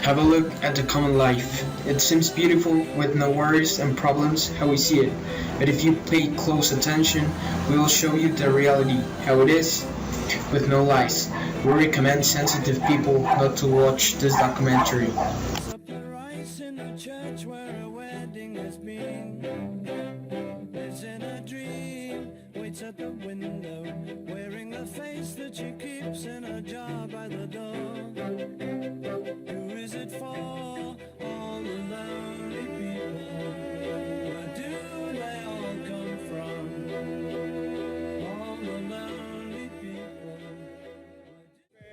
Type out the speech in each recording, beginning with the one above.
Have a look at the common life. It seems beautiful with no worries and problems how we see it. But if you pay close attention, we will show you the reality, how it is, with no lies. We recommend sensitive people not to watch this documentary. Up the rice in the church where a wedding has been. Lives in a dream, waits at the window, wearing the face that she keeps in a jar by the door. Who is it for? All the lonely people. Where do they all come from? All the lonely people.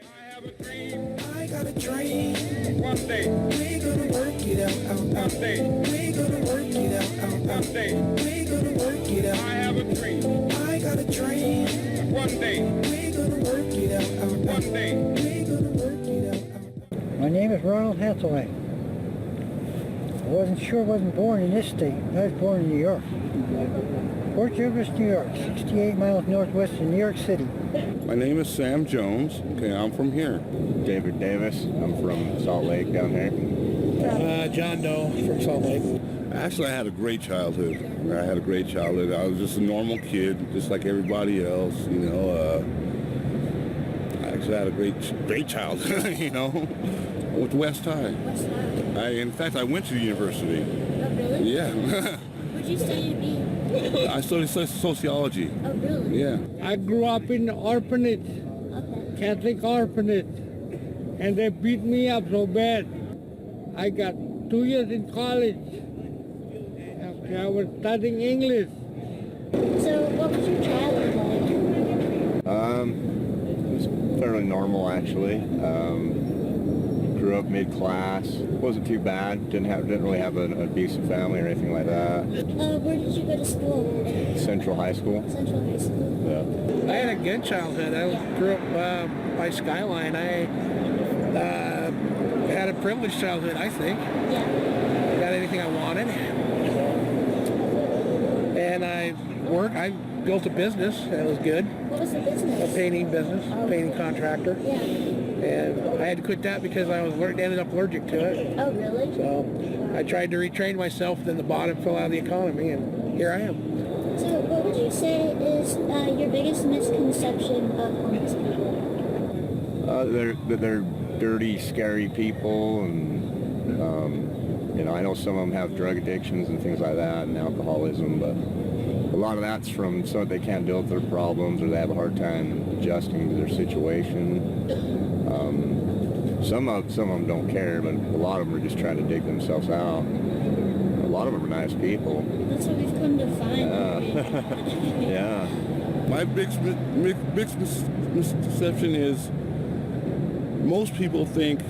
I have a dream. I got a dream. One day, We gonna work it out. one day, We gonna work it out. one day. We gonna work it I out. have a dream. I got a dream. One day, We gonna work it out. one day. We gonna work it out. My name is Ronald Hathaway. I wasn't born in this state. I was born in New York. Port Jervis, New York, 68 miles northwest of New York City. My name is Sam Jones. Okay, I'm from here. David Davis. I'm from Salt Lake down here. John Doe from Salt Lake. Actually, I had a great childhood. I was just a normal kid, just like everybody else. I actually had a great childhood. With West High. In fact, I went to the university. Oh, really? Yeah. Would you say you'd be? I studied sociology. Oh, really? Yeah. I grew up in the orphanage, Okay. Catholic orphanage, and they beat me up so bad. I got 2 years in college. I was studying English. So, what was your childhood like? It was fairly normal actually. Grew up mid class. Wasn't too bad. Didn't really have an abusive family or anything like that. Where did you go to school? Central High School. Central High School. Yeah. I had a good childhood. I grew up by Skyline. I had a privileged childhood, I think. Yeah. Got anything I wanted. And I built a business. That was good. What was the business? A painting business, painting contractor. Yeah. And I had to quit that because I was ended up allergic to it. Oh, really? So I tried to retrain myself, then the bottom fell out of the economy, and here I am. So, what would you say is your biggest misconception of homeless people? They're dirty, scary people, and I know some of them have drug addictions and things like that, and alcoholism, but a lot of that's from so they can't deal with their problems or they have a hard time adjusting to their situation. Some of them don't care, but a lot of them are just trying to dig themselves out. A lot of them are nice people. That's what we've come to find. Yeah. My big misconception is most people think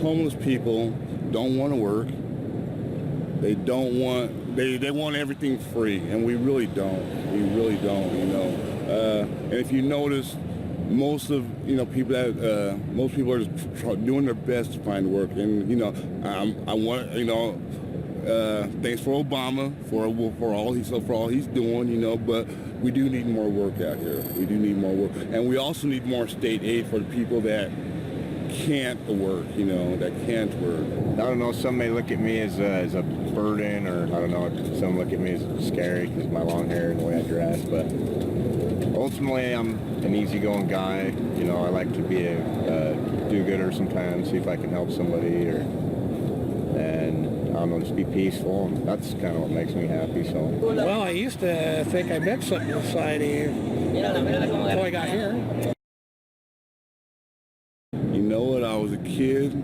homeless people don't want to work. They want everything free, and we really don't. And if you notice, most people are just doing their best to find work. And I want thanks for Obama for all he's doing. But we do need more work out here. We do need more work, and we also need more state aid for the people that can't work. That can't work. I don't know, some may look at me as a burden, or I don't know, some look at me as scary because of my long hair and the way I dress, but ultimately I'm an easygoing guy. I like to be a do-gooder sometimes, see if I can help somebody, and I don't know, just be peaceful, and that's kind of what makes me happy, so. Well, I used to think I meant something to society until I got here. When I was a kid,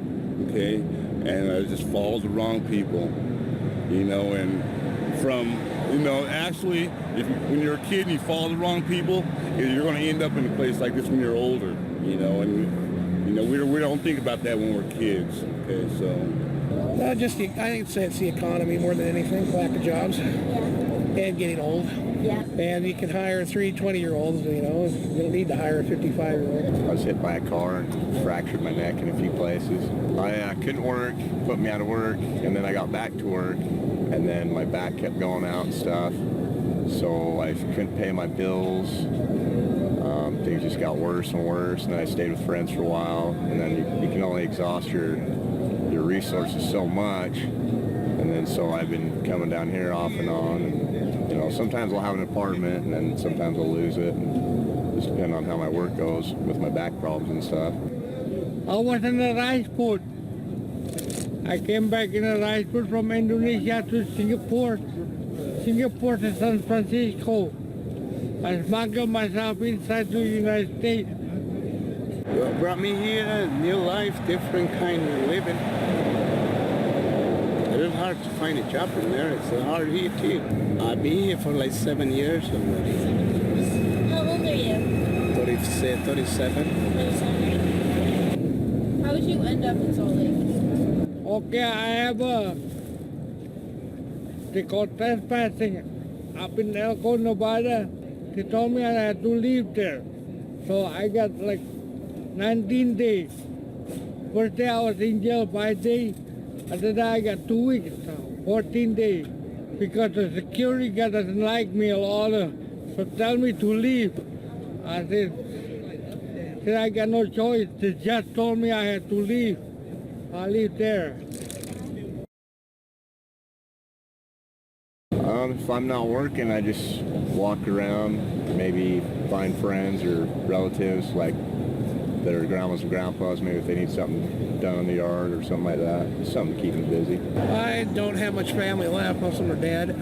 okay, and I just followed the wrong people, and actually, when you're a kid and you follow the wrong people, you're going to end up in a place like this when you're older, and we don't think about that when we're kids, okay, so. I think it's the economy more than anything, lack of jobs, and getting old. Yeah. And you can hire 3 20-year-olds, you don't need to hire a 55-year-old. I was hit by a car and fractured my neck in a few places. I couldn't work, put me out of work, and then I got back to work, and then my back kept going out and stuff, so I couldn't pay my bills. Things just got worse and worse, and then I stayed with friends for a while, and then you can only exhaust your resources so much. And then so I've been coming down here off and on. And, you know, sometimes I'll have an apartment and then sometimes I'll lose it. And just depending on how my work goes with my back problems and stuff. I was in a rice boat. I came back in a rice boat from Indonesia to Singapore. Singapore to San Francisco. I smuggled myself inside the United States. What brought me here, new life, different kind of living. A little hard to find a job from there. It's hard here too. I've been here for like 7 years already. How old are you? 37. 37. How would you end up in Salt Lake? Okay, I have they call trespassing up in Elko, Nevada. They told me I had to leave there. So I got like 19 days. First day I was in jail 5 days. After that I got 2 weeks, 14 days. Because the security guard doesn't like me at all. So tell me to leave. I said I got no choice. The judge told me I had to leave. I leave there. If I'm not working, I just walk around, maybe find friends or relatives like that are grandmas and grandpas, maybe if they need something done in the yard or something like that. Just something to keep them busy. I don't have much family left. Most of them are dead.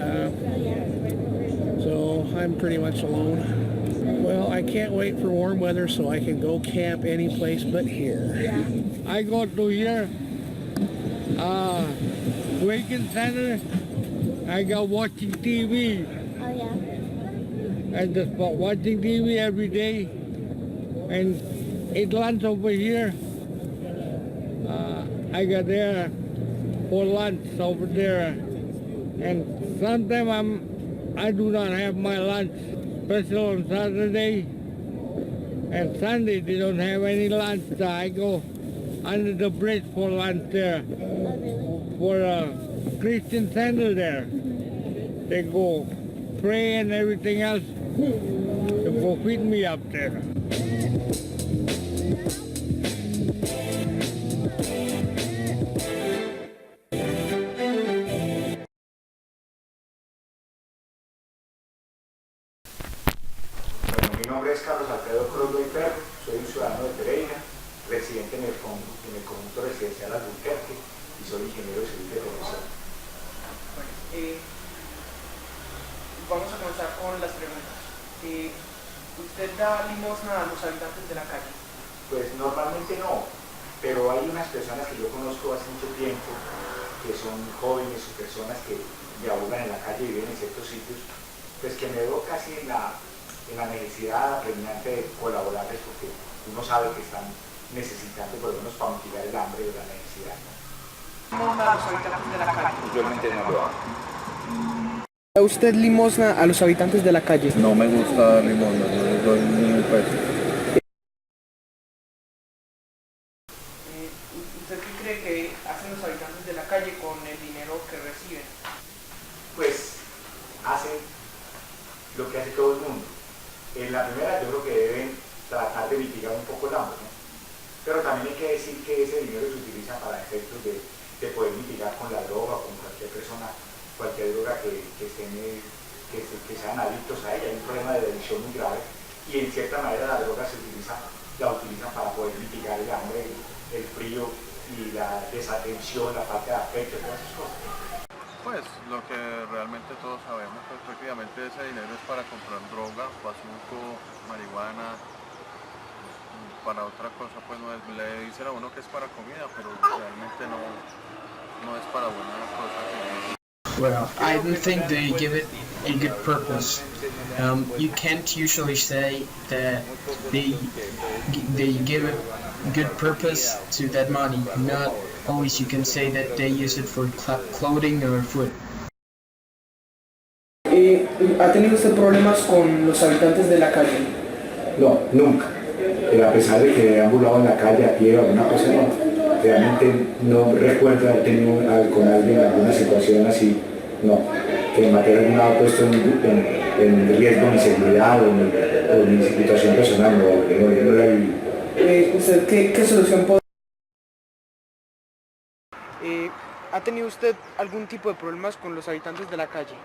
So I'm pretty much alone. Well, I can't wait for warm weather so I can go camp any place but here. I go to here, Waken Center. I got watching TV. Oh yeah. I just watching TV every day and eat lunch over here. I got there for lunch over there, and sometimes I do not have my lunch, especially on Saturday and Sunday. They don't have any lunch. So I go under the bridge for lunch there. For Christian center there. They go pray and everything else. They go feed me up there. Mi nombre es Carlos Alfredo Cruz y Perro, soy un ciudadano de Pereira, residente en el conjunto residencial Albuquerque y soy ingeniero civil de profesión. Vamos a comenzar con las preguntas. ¿Usted da limosna a los habitantes de la calle? Pues normalmente no, pero hay unas personas que yo conozco hace mucho tiempo que son jóvenes o personas que dialogan en la calle y viven en ciertos sitios, pues que me veo casi en la necesidad apremiante de colaborarles porque uno sabe que están necesitando por lo menos para mitigar el hambre o la necesidad. ¿Limosna a los habitantes de la calle? Usualmente no lo hago. ¿Da usted limosna a los habitantes de la calle? No me gusta dar limosna, no les doy ni un peso. ¿Usted qué cree que hacen los habitantes de la calle con el dinero que reciben? Pues hacen lo que hace todo el mundo. En la primera yo creo que deben tratar de mitigar un poco el hambre, ¿no? Pero también hay que decir que ese dinero se utiliza para efectos de poder mitigar con la droga o con cualquier persona, cualquier droga que sean adictos a ella. Hay un problema de adicción muy grave y en cierta manera la droga la utilizan para poder mitigar el hambre, el frío y la desatención, la falta de afecto, todas esas cosas. Pues lo que realmente todos sabemos, pues prácticamente ese dinero es para comprar droga, bazuco, marihuana, para otra cosa pues no es, le dicen a uno que es para comida, pero realmente no es para buena cosa. Well, I don't think they give it a good purpose. You can't usually say that they give a good purpose to that money. Not always you can say that they use it for clothing or food. ¿Ha tenido usted problemas con los habitantes de la calle? No, nunca. A pesar de que he ambulado en la calle a pie o alguna cosa, no. Realmente no recuerdo haber tenido con alguien alguna situación así, no. Que me haya alguna puesto en riesgo mi seguridad o mi situación personal, no la he vivido. ¿Usted qué solución puede? ¿Ha tenido usted algún tipo de problemas con los habitantes de la calle?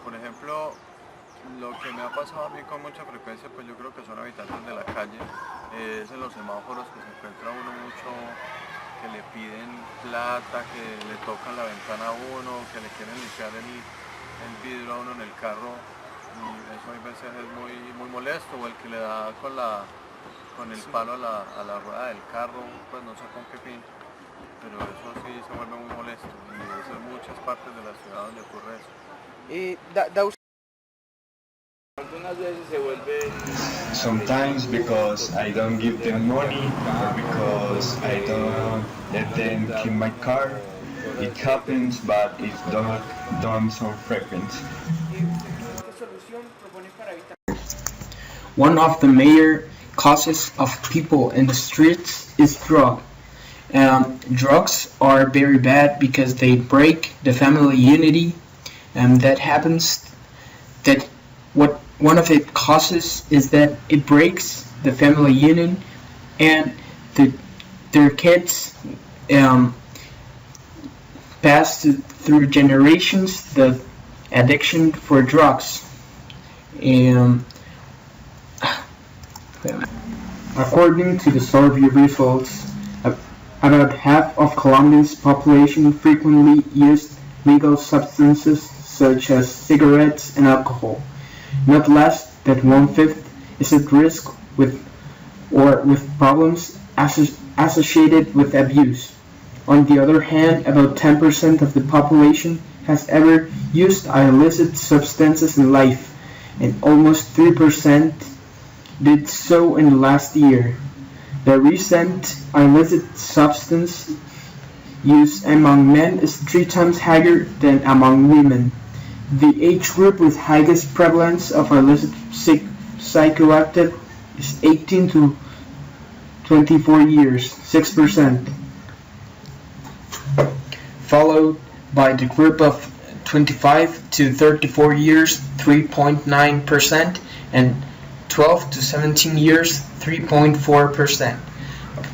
Por ejemplo, lo que me ha pasado a mí con mucha frecuencia, pues yo creo que son habitantes de la calle, es en los semáforos que se encuentra uno mucho, que le piden plata, que le tocan la ventana a uno, que le quieren limpiar el vidrio a uno en el carro, y eso a veces es muy molesto, o el que le da con el palo a la rueda del carro, pues no sé con qué fin, pero eso sí se vuelve muy molesto, y eso en muchas partes de la ciudad donde ocurre eso. Sometimes because I don't give them money or because I don't let them clean my car. It happens, but it's not done so frequent. One of the major causes of people in the streets is drug. Drugs are very bad because they break the family unity, and that happens that one of its causes is that it breaks the family union, and their kids pass through generations the addiction for drugs. According to the survey results, about half of Colombia's population frequently used legal substances such as cigarettes and alcohol. Not less than 1/5 is at risk with problems associated with abuse. On the other hand, about 10% of the population has ever used illicit substances in life, and almost 3% did so in the last year. The recent illicit substance use among men is 3 times higher than among women. The age group with highest prevalence of illicit psychoactive is 18 to 24 years, 6%, followed by the group of 25 to 34 years, 3.9%, and 12 to 17 years, 3.4%.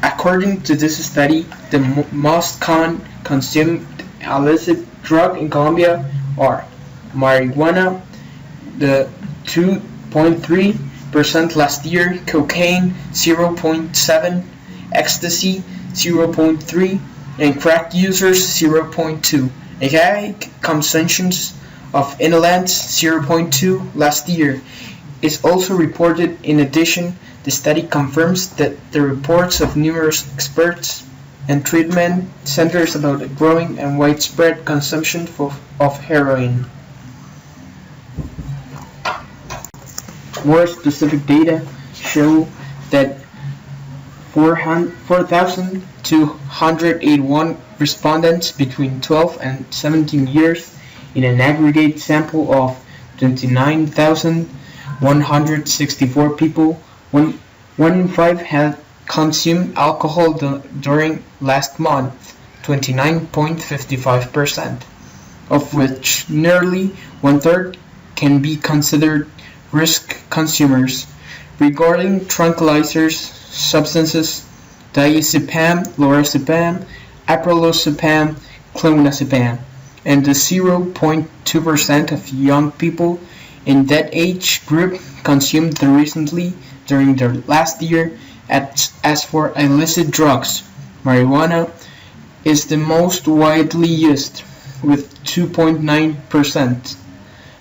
According to this study, the most consumed illicit drug in Colombia are marijuana, the 2.3% last year, cocaine 0.7%, ecstasy 0.3%, and crack users 0.2%. Agave consumptions of inhalants 0.2% last year is also reported. In addition, the study confirms that the reports of numerous experts and treatment centers about the growing and widespread consumption of heroin. More specific data show that 4,281 respondents between 12 and 17 years in an aggregate sample of 29,164 people, one in 5 had consumed alcohol during last month, 29.55%, of which nearly 1/3 can be considered risk consumers. Regarding tranquilizers, substances, diazepam, lorazepam, aprelozepam, clonazepam, and the 0.2% of young people in that age group consumed them recently during the last year. As for illicit drugs, marijuana is the most widely used, with 2.9%,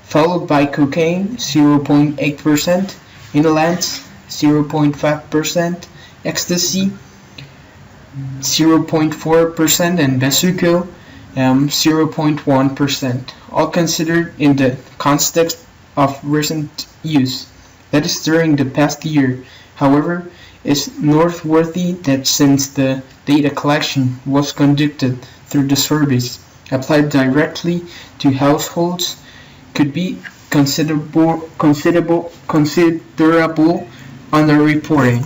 followed by cocaine 0.8%, inhalants 0.5%, ecstasy 0.4%, and bazuco 0.1%, all considered in the context of recent use, that is during the past year. However, it's noteworthy that since the data collection was conducted through the surveys applied directly to households, could be considerable underreporting.